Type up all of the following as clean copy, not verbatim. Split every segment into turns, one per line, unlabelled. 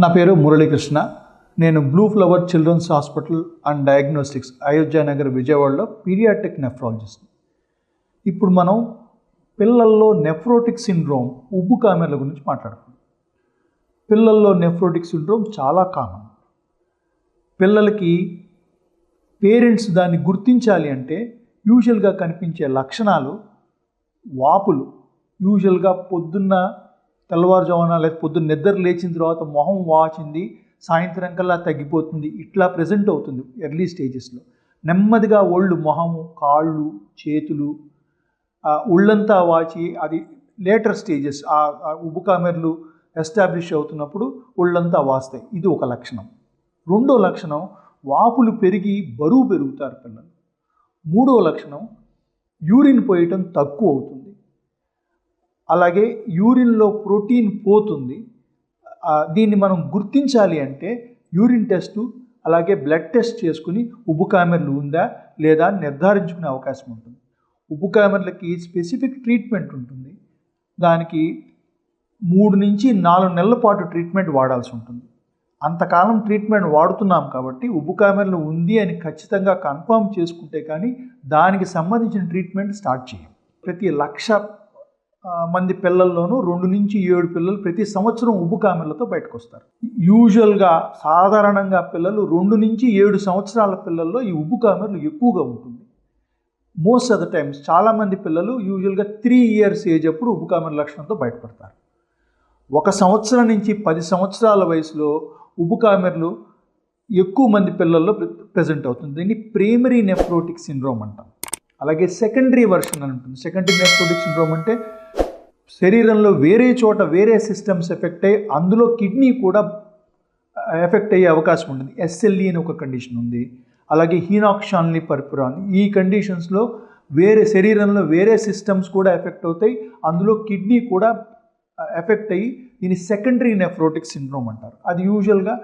నా పేరు మురళీకృష్ణ. నేను blue flower children's hospital and diagnostics Ayodhyanagar విజయవాడలో పీడియాట్రిక్ నెఫ్రాలజిస్ట్. ఇప్పుడు మనం పిల్లల్లో నెఫ్రోటిక్ సిండ్రోమ్ ఉబ్బు కామెర్ల గురించి మాట్లాడుకుందాం. పిల్లల్లో నెఫ్రోటిక్ సిండ్రోమ్ చాలా కామన్. పిల్లలకి పేరెంట్స్ దాన్ని గుర్తించాలి అంటే యూజువల్గా కనిపించే లక్షణాలు వాపులు. యూజువల్గా పొద్దున్న తెల్లవారుజామున లేదా పొద్దున్న నిద్ర లేచిన తర్వాత మొహం వాచింది, సాయంత్రం కల్లా తగ్గిపోతుంది, ఇట్లా ప్రజెంట్ అవుతుంది ఎర్లీ స్టేజెస్లో. నెమ్మదిగా ఒళ్ళు, మొహము, కాళ్ళు, చేతులు, ఒళ్ళంతా వాచి అది లేటర్ స్టేజెస్. ఉబ్బు కామెర్లు ఎస్టాబ్లిష్ అవుతున్నప్పుడు ఒళ్ళంతా వాస్తాయి. ఇది ఒక లక్షణం. రెండో లక్షణం వాపులు పెరిగి బరువు పెరుగుతారు పిల్లలు. మూడో లక్షణం యూరిన్ పోయటం తక్కువ అవుతుంది. అలాగే యూరిన్లో ప్రోటీన్ పోతుంది. దీన్ని మనం గుర్తించాలి అంటే యూరిన్ టెస్టు అలాగే బ్లడ్ టెస్ట్ చేసుకుని ఉబ్బు కామెర్లు ఉందా లేదా నిర్ధారించుకునే అవకాశం ఉంటుంది. ఉబ్బు కామెర్లకి స్పెసిఫిక్ ట్రీట్మెంట్ ఉంటుంది. దానికి 3 నుంచి 4 నెలల పాటు ట్రీట్మెంట్ వాడాల్సి ఉంటుంది. అంతకాలం ట్రీట్మెంట్ వాడుతున్నాం కాబట్టి ఉబ్బు కామెర్లు ఉంది అని ఖచ్చితంగా కన్ఫర్మ్ చేసుకుంటే కానీ దానికి సంబంధించిన ట్రీట్మెంట్ స్టార్ట్ చేయం. ప్రతి 1,00,000 మంది పిల్లల్లోనూ 2 నుంచి 7 పిల్లలు ప్రతి సంవత్సరం ఉబ్బు కామెర్లతో బయటకు వస్తారు. యూజువల్గా సాధారణంగా పిల్లలు 2 నుంచి 7 సంవత్సరాల పిల్లల్లో ఈ ఉబ్బు కామెర్లు ఎక్కువగా ఉంటుంది. మోస్ట్ ఆఫ్ ద టైమ్స్ చాలామంది పిల్లలు యూజువల్గా 3 ఇయర్స్ ఏజ్ అప్పుడు ఉబ్బు కామెర్ల లక్షణంతో బయటపడతారు. 1 సంవత్సరం నుంచి 10 సంవత్సరాల వయసులో ఉబ్బు కామెర్లు ఎక్కువ మంది పిల్లల్లో ప్రజెంట్ అవుతుంది. దీన్ని ప్రైమరీ నెఫ్రోటిక్ సిండ్రోమ్ అంటాం. అలాగే సెకండరీ వర్షన్ అని ఉంటుంది. సెకండరీ నెఫ్రోటిక్ సిండ్రోమ్ అంటే శరీరంలో వేరే చోట వేరే సిస్టమ్స్ ఎఫెక్ట్ అయ్యి అందులో కిడ్నీ కూడా ఎఫెక్ట్ అయ్యే అవకాశం ఉంటుంది. ఎస్ఎల్ఈ అని ఒక కండిషన్ ఉంది. అలాగే హీనాక్సాల్ని పర్పురాన్. ఈ కండిషన్స్లో శరీరంలో వేరే సిస్టమ్స్ కూడా ఎఫెక్ట్ అవుతాయి. అందులో కిడ్నీ కూడా ఎఫెక్ట్ అయ్యి దీన్ని సెకండరీ నెఫ్రోటిక్ సిండ్రోమ్ అంటారు. అది యూజువల్గా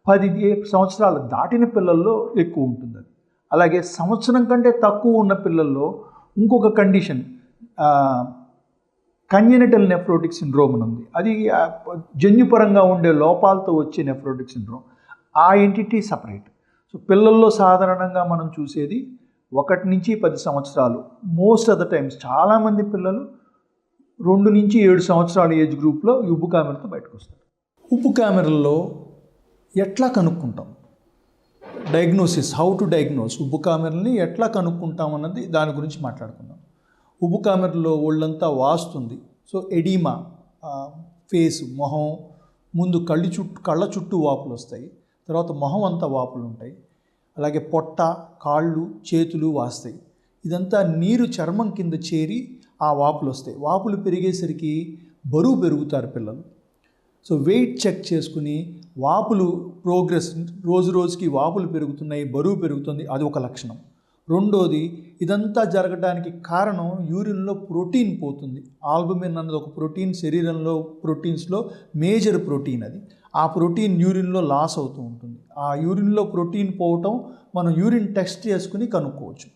10 సంవత్సరాలు దాటిన పిల్లల్లో ఎక్కువ ఉంటుంది. అది అలాగే సంవత్సరం కంటే తక్కువ ఉన్న పిల్లల్లో ఇంకొక కండిషన్ కంజెనిటల్ నెఫ్రోటిక్ సిండ్రోమ్ అని ఉంది. అది జన్యుపరంగా ఉండే లోపాలతో వచ్చే నెఫ్రోటిక్ సిండ్రోమ్. ఆ ఎంటిటీ సపరేట్. సో పిల్లల్లో సాధారణంగా మనం చూసేది 1 నుంచి 10 సంవత్సరాలు. మోస్ట్ ఆఫ్ ద టైమ్స్ చాలామంది పిల్లలు 2 నుంచి 7 సంవత్సరాల ఏజ్ గ్రూప్లో ఈ ఉబ్బు కామెర్లతో బయటకు వస్తారు. ఉబ్బు కామెర్లలో ఎట్లా కనుక్కుంటాం? డయాగ్నోసిస్, హౌ టు డయాగ్నోస్ ఉబ్బు కామెర్లని ఎట్లా కనుక్కుంటాం అన్నది దాని గురించి మాట్లాడుకుందాం. ఉబ్బు కామెర్లలో ఒళ్ళంతా వాస్తుంది. సో ఎడీమా, ఫేస్, మొహం ముందు కళ్ళ చుట్టూ వాపులు వస్తాయి. తర్వాత మొహం అంతా వాపులు ఉంటాయి. అలాగే పొట్ట, కాళ్ళు, చేతులు వాస్తాయి. ఇదంతా నీరు చర్మం కింద చేరి ఆ వాపులు వస్తాయి. వాపులు పెరిగేసరికి బరువు పెరుగుతారు పిల్లలు. సో వెయిట్ చెక్ చేసుకుని వాపులు ప్రోగ్రెస్, రోజు రోజుకి వాపులు పెరుగుతున్నాయి, బరువు పెరుగుతుంది, అది ఒక లక్షణం. రెండోది, ఇదంతా జరగడానికి కారణం యూరిన్లో ప్రోటీన్ పోతుంది. ఆల్బుమిన్ అన్నది ఒక ప్రోటీన్, శరీరంలో ప్రోటీన్స్లో మేజర్ ప్రోటీన్. అది ఆ ప్రోటీన్ యూరిన్లో లాస్ అవుతూ ఉంటుంది. ఆ యూరిన్లో ప్రోటీన్ పోవటం మనం యూరిన్ టెస్ట్ చేసుకుని కనుక్కోవచ్చు.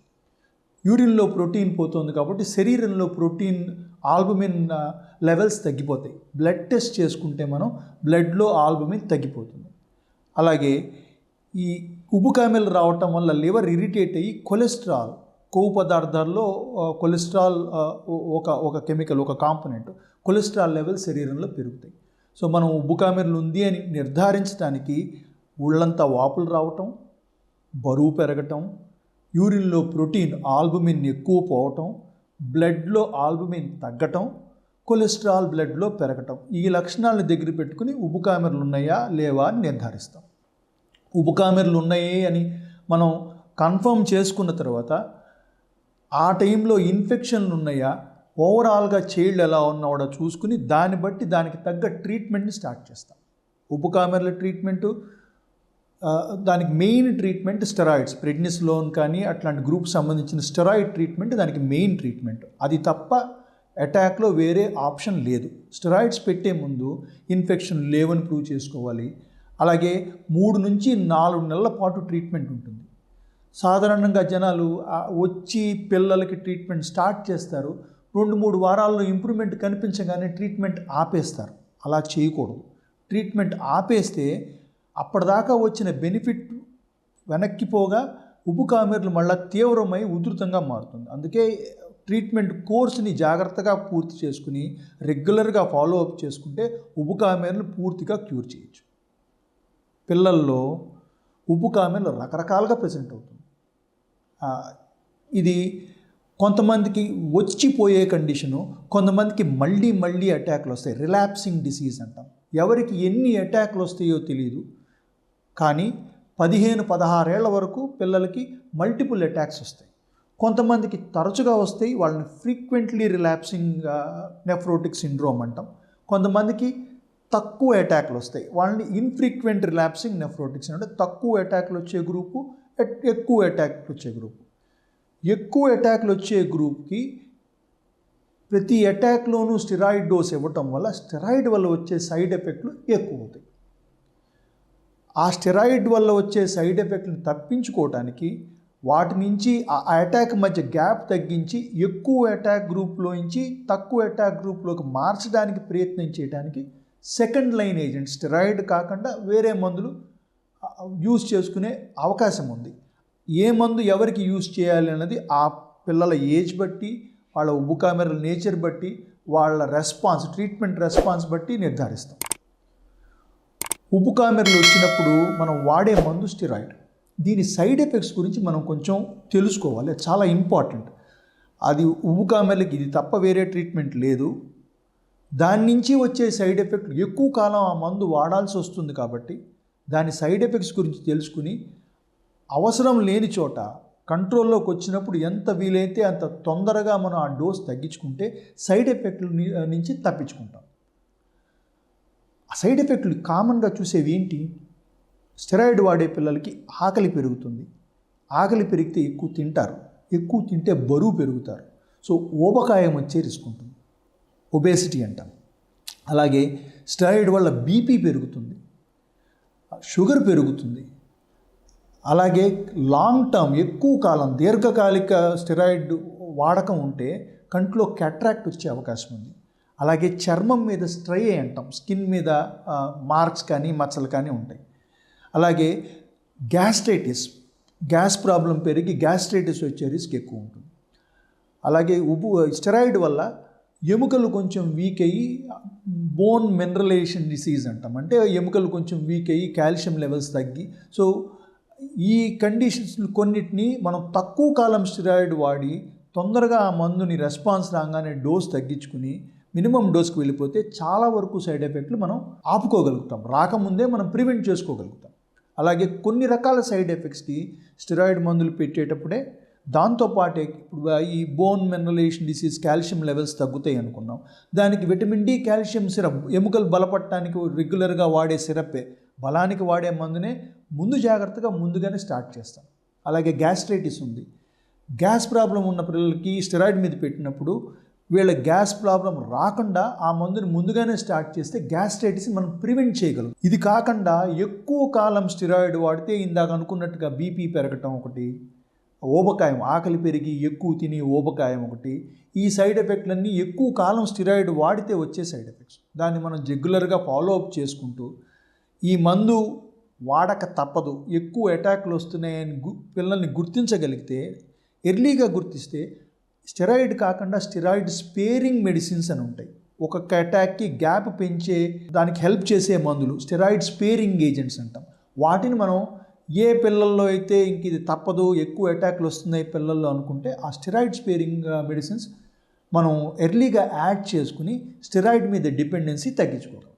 యూరిన్లో ప్రోటీన్ పోతుంది కాబట్టి శరీరంలో ప్రోటీన్ ఆల్బుమిన్ లెవెల్స్ తగ్గిపోతాయి. బ్లడ్ టెస్ట్ చేసుకుంటే మనం బ్లడ్లో ఆల్బుమిన్ తగ్గిపోతుంది. అలాగే ఈ ఉబ్బు కామెర్లు రావటం వల్ల లివర్ ఇరిటేట్ అయ్యి కొలెస్ట్రాల్, కొవ్వు పదార్థాల్లో కొలెస్ట్రాల్ ఒక కెమికల్, ఒక కాంపోనెంట్, కొలెస్ట్రాల్ లెవెల్ శరీరంలో పెరుగుతాయి. సో మనం ఉబ్బు కామెర్లు ఉంది అని నిర్ధారించడానికి ఒళ్ళంతా వాపులు రావటం, బరువు పెరగటం, యూరిన్లో ప్రోటీన్ ఆల్బుమిన్ ఎక్కువ పోవటం, బ్లడ్లో ఆల్బుమిన్ తగ్గటం, కొలెస్ట్రాల్ బ్లడ్లో పెరగటం, ఈ లక్షణాలను దగ్గర పెట్టుకుని ఉబ్బు కామెర్లు ఉన్నాయా లేవా అని నిర్ధారిస్తాం. ఉబ్బు కామెర్లు ఉన్నాయి అని మనం కన్ఫర్మ్ చేసుకున్న తర్వాత ఆ టైంలో ఇన్ఫెక్షన్లు ఉన్నాయా, ఓవరాల్గా చైల్డ్ ఎలా ఉన్నాడో చూసుకుని దాన్ని బట్టి దానికి తగ్గ ట్రీట్మెంట్ని స్టార్ట్ చేస్తాం. ఉబ్బు కామెర్ల ట్రీట్మెంటు, దానికి మెయిన్ ట్రీట్మెంట్ స్టెరాయిడ్స్, ప్రెడ్నిసోలోన్ కానీ అట్లాంటి గ్రూప్ సంబంధించిన స్టెరాయిడ్ ట్రీట్మెంట్ దానికి మెయిన్ ట్రీట్మెంట్. అది తప్ప అటాక్లో వేరే ఆప్షన్ లేదు. స్టెరాయిడ్స్ పెట్టే ముందు ఇన్ఫెక్షన్ లేవని ప్రూవ్ చేసుకోవాలి. అలాగే 3 నుంచి 4 నెలల పాటు ట్రీట్మెంట్ ఉంటుంది. సాధారణంగా జనాలు వచ్చి పిల్లలకి ట్రీట్మెంట్ స్టార్ట్ చేస్తారు, 2-3 వారాల్లో ఇంప్రూవ్మెంట్ కనిపించగానే ట్రీట్మెంట్ ఆపేస్తారు. అలా చేయకూడదు. ట్రీట్మెంట్ ఆపేస్తే అప్పటిదాకా వచ్చిన బెనిఫిట్ వెనక్కిపోగా ఉబ్బు కామెర్లు మళ్ళీ తీవ్రమై ఉధృతంగా మారుతుంది. అందుకే ట్రీట్మెంట్ కోర్స్ని జాగ్రత్తగా పూర్తి చేసుకుని రెగ్యులర్గా ఫాలో అప్ చేసుకుంటే ఉబ్బు కామెర్లు పూర్తిగా క్యూర్ చేయొచ్చు. పిల్లల్లో ఉబ్బు కామెర్లు రకరకాలుగా ప్రెజెంట్ అవుతుంది. ఇది కొంతమందికి వచ్చిపోయే కండిషను, కొంతమందికి మళ్ళీ అటాక్లు వస్తాయి. రిలాప్సింగ్ డిసీజ్ అంటాం. ఎవరికి ఎన్ని అటాక్లు వస్తాయో తెలియదు, కానీ 15-16 ఏళ్ల వరకు పిల్లలకి మల్టిపుల్ అటాక్స్ వస్తాయి. కొంతమందికి తరచుగా వస్తాయి, వాళ్ళని ఫ్రీక్వెంట్లీ రిలాప్సింగ్ నెఫ్రోటిక్ సిండ్రోమ్ అంటాం. కొంతమందికి తక్కువ అటాక్లు వస్తాయి, వాళ్ళని ఇన్ఫ్రీక్వెంట్ రిలాప్సింగ్ నెఫ్రోటిక్స్ అంటే తక్కువ అటాక్లు వచ్చే గ్రూపు, ఎక్కువ అటాక్లు వచ్చే గ్రూపు. ఎక్కువ అటాక్లు వచ్చే గ్రూప్కి ప్రతి అటాక్లోనూ స్టెరాయిడ్ డోస్ ఇవ్వటం వల్ల స్టెరాయిడ్ వల్ల వచ్చే సైడ్ ఎఫెక్ట్లు ఎక్కువ అవుతాయి. ఆ స్టెరాయిడ్ వల్ల వచ్చే సైడ్ ఎఫెక్ట్ని తప్పించుకోవటానికి వాటి నుంచి ఆ అటాక్ మధ్య గ్యాప్ తగ్గించి ఎక్కువ అటాక్ గ్రూప్లో నుంచి తక్కువ అటాక్ గ్రూప్లోకి మార్చడానికి ప్రయత్నం చేయడానికి సెకండ్ లైన్ ఏజెంట్ స్టెరాయిడ్ కాకుండా వేరే మందులు యూజ్ చేసుకునే అవకాశం ఉంది. ఏ మందు ఎవరికి యూజ్ చేయాలి అన్నది ఆ పిల్లల ఏజ్ బట్టి, వాళ్ళ ఉబ్బు కామెర్ల నేచర్ బట్టి, వాళ్ళ రెస్పాన్స్, ట్రీట్మెంట్ రెస్పాన్స్ బట్టి నిర్ధారిస్తాం. ఉబ్బు కామెర్లు వచ్చినప్పుడు మనం వాడే మందు స్టెరాయిడ్. దీని సైడ్ ఎఫెక్ట్స్ గురించి మనం కొంచెం తెలుసుకోవాలి, చాలా ఇంపార్టెంట్. అది ఉబ్బు కామెర్లకి ఇది తప్ప వేరే ట్రీట్మెంట్ లేదు. దాని నుంచి వచ్చే సైడ్ ఎఫెక్ట్లు ఎక్కువ కాలం ఆ మందు వాడాల్సి వస్తుంది కాబట్టి దాని సైడ్ ఎఫెక్ట్స్ గురించి తెలుసుకుని అవసరం లేని చోట కంట్రోల్లోకి వచ్చినప్పుడు ఎంత వీలైతే అంత తొందరగా మనం ఆ డోస్ తగ్గించుకుంటే సైడ్ ఎఫెక్ట్ల నుంచి తప్పించుకుంటాం. ఆ సైడ్ ఎఫెక్ట్లు కామన్గా చూసేవి ఏంటి? స్టెరాయిడ్ వాడే పిల్లలకి ఆకలి పెరుగుతుంది. ఆకలి పెరిగితే ఎక్కువ తింటారు, ఎక్కువ తింటే బరువు పెరుగుతారు. సో ఊబకాయం వచ్చే రిస్క్ ఉంటుంది, ఒబేసిటీ అంటాం. అలాగే స్టెరాయిడ్ వల్ల బీపీ పెరుగుతుంది, షుగర్ పెరుగుతుంది. అలాగే లాంగ్ టర్మ్ ఎక్కువ కాలం దీర్ఘకాలిక స్టెరాయిడ్ వాడకం ఉంటే కంట్లో క్యాట్రాక్ట్ వచ్చే అవకాశం ఉంది. అలాగే చర్మం మీద స్ట్రై అంటాం, స్కిన్ మీద మార్క్స్ కానీ మచ్చలు కానీ ఉంటాయి. అలాగే గ్యాస్ట్రైటిస్, గ్యాస్ ప్రాబ్లం పెరిగి గ్యాస్ట్రైటిస్ వచ్చే రిస్క్ ఎక్కువ ఉంటుంది. అలాగే స్టెరాయిడ్ వల్ల ఎముకలు కొంచెం వీక్ అయ్యి బోన్ మినరలైజేషన్ డిసీజ్ అంటాం, అంటే ఎముకలు కొంచెం వీక్ అయ్యి కాల్షియం లెవెల్స్ తగ్గి. సో ఈ కండిషన్స్ కొన్నిటిని మనం తక్కువ కాలం స్టెరాయిడ్ వాడి తొందరగా ఆ మందుని రెస్పాన్స్ రాగానే డోస్ తగ్గించుకుని మినిమం డోస్కి వెళ్ళిపోతే చాలా వరకు సైడ్ ఎఫెక్ట్లు మనం ఆపుకోగలుగుతాం, రాకముందే మనం ప్రివెంట్ చేసుకోగలుగుతాం. అలాగే కొన్ని రకాల సైడ్ ఎఫెక్ట్స్కి స్టెరాయిడ్ మందులు పెట్టేటప్పుడే దాంతోపాటే ఇప్పుడు ఈ bone mineralisation disease calcium levels తగ్గుతాయి అనుకున్నాం, దానికి విటమిన్ డి కాల్షియం సిరప్, ఎముకలు బలపడటానికి రెగ్యులర్గా వాడే సిరప్పే, బలానికి వాడే మందునే జాగ్రత్తగా ముందుగానే స్టార్ట్ చేస్తాం. అలాగే గ్యాస్ట్రైటిస్ ఉంది, గ్యాస్ ప్రాబ్లం ఉన్న పిల్లలకి స్టెరాయిడ్ మీద పెట్టినప్పుడు వీళ్ళ గ్యాస్ ప్రాబ్లం రాకుండా ఆ మందుని ముందుగానే స్టార్ట్ చేస్తే గ్యాస్ట్రైటిస్ మనం ప్రివెంట్ చేయగలం. ఇది కాకుండా ఎక్కువ కాలం స్టెరాయిడ్ వాడితే ఇందాక అనుకున్నట్టుగా బీపీ పెరగటం ఒకటి, ఊబకాయం, ఆకలి పెరిగి ఎక్కువ తిని ఊబకాయం ఒకటి, ఈ సైడ్ ఎఫెక్ట్లన్నీ ఎక్కువ కాలం స్టెరాయిడ్ వాడితే వచ్చే సైడ్ ఎఫెక్ట్స్. దాన్ని మనం రెగ్యులర్గా ఫాలో అప్ చేసుకుంటూ ఈ మందు వాడక తప్పదు, ఎక్కువ అటాక్లు వస్తున్నాయని పిల్లల్ని గుర్తించగలిగితే, ఎర్లీగా గుర్తిస్తే స్టెరాయిడ్ కాకుండా స్టెరాయిడ్ స్పేరింగ్ మెడిసిన్స్ అని ఉంటాయి. ఒక్కొక్క అటాక్కి గ్యాప్ పెంచే దానికి హెల్ప్ చేసే మందులు స్టెరాయిడ్ స్పేరింగ్ ఏజెంట్స్ అంటాం. వాటిని మనం ఏ పిల్లల్లో అయితే ఇంక ఇది తప్పదు ఎక్కువ అటాక్లు వస్తున్నాయి పిల్లల్లో అనుకుంటే ఆ స్టెరాయిడ్ స్పేరింగ్ మెడిసిన్స్ మనం ఎర్లీగా యాడ్ చేసుకుని స్టెరాయిడ్ మీద డిపెండెన్సీ తగ్గించుకోవాలి.